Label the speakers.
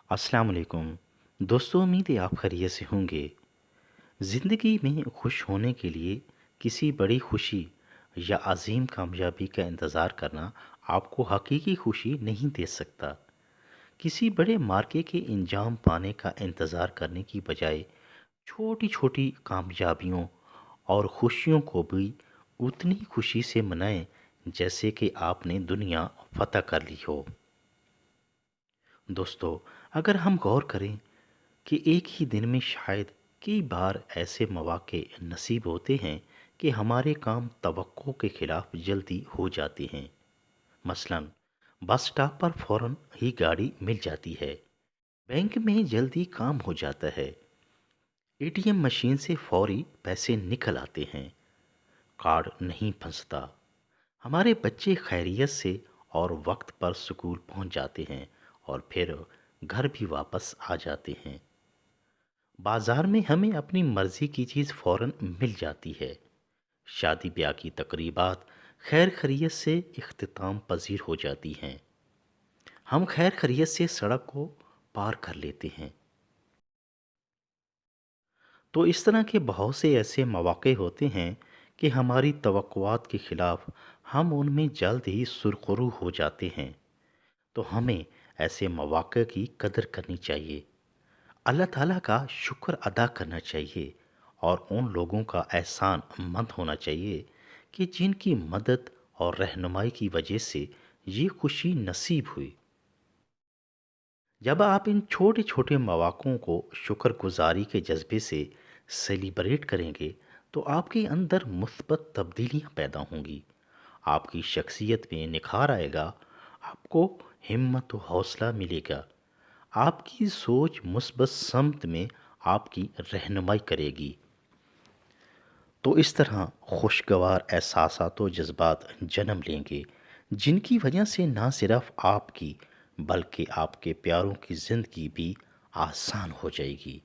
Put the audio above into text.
Speaker 1: अस्सलाम वालेकुम। दोस्तों, उम्मीद है आप खैरियत से होंगे। ज़िंदगी में खुश होने के लिए किसी बड़ी खुशी या अजीम कामयाबी का इंतज़ार करना आपको हकीकी खुशी नहीं दे सकता। किसी बड़े मार्के के इंजाम पाने का इंतज़ार करने की बजाय छोटी छोटी कामयाबियों और खुशियों को भी उतनी खुशी से मनाएं जैसे कि आपने दुनिया फतह कर ली हो। दोस्तों, अगर हम गौर करें कि एक ही दिन में शायद कई बार ऐसे मौके नसीब होते हैं कि हमारे काम तवक्को के खिलाफ जल्दी हो जाते हैं। मसलन बस स्टॉप पर फौरन ही गाड़ी मिल जाती है, बैंक में जल्दी काम हो जाता है, एटीएम मशीन से फौरी पैसे निकल आते हैं, कार्ड नहीं फंसता, हमारे बच्चे खैरियत से और वक्त पर स्कूल पहुंच जाते हैं और फिर घर भी वापस आ जाते हैं। बाजार में हमें अपनी मर्जी की चीज़ फौरन मिल जाती है। शादी ब्याह की तकरीबात खैर खैरियत से इख्तिताम पजीर हो जाती हैं। हम खैर खैरियत से सड़क को पार कर लेते हैं। तो इस तरह के बहुत से ऐसे मौके होते हैं कि हमारी तवक्कुआत के खिलाफ हम उनमें जल्द ही सुरखरू हो जाते हैं। तो हमें ऐसे मौके की कदर करनी चाहिए, अल्लाह ताला का शुक्र अदा करना चाहिए और उन लोगों का एहसान मंद होना चाहिए कि जिनकी मदद और रहनुमाई की वजह से ये खुशी नसीब हुई। जब आप इन छोटे छोटे मौक़ों को शुक्रगुजारी के जज्बे से सेलिब्रेट करेंगे तो आपके अंदर मुस्बत तब्दीलियां पैदा होंगी, आपकी शख्सियत में निखार आएगा, आपको हिम्मत और हौसला मिलेगा, आपकी सोच मुस्बत समत में आपकी रहनुमाई करेगी। तो इस तरह खुशगवार एहसासात व जज्बात जन्म लेंगे जिनकी वजह से ना सिर्फ आपकी बल्कि आपके प्यारों की ज़िंदगी भी आसान हो जाएगी।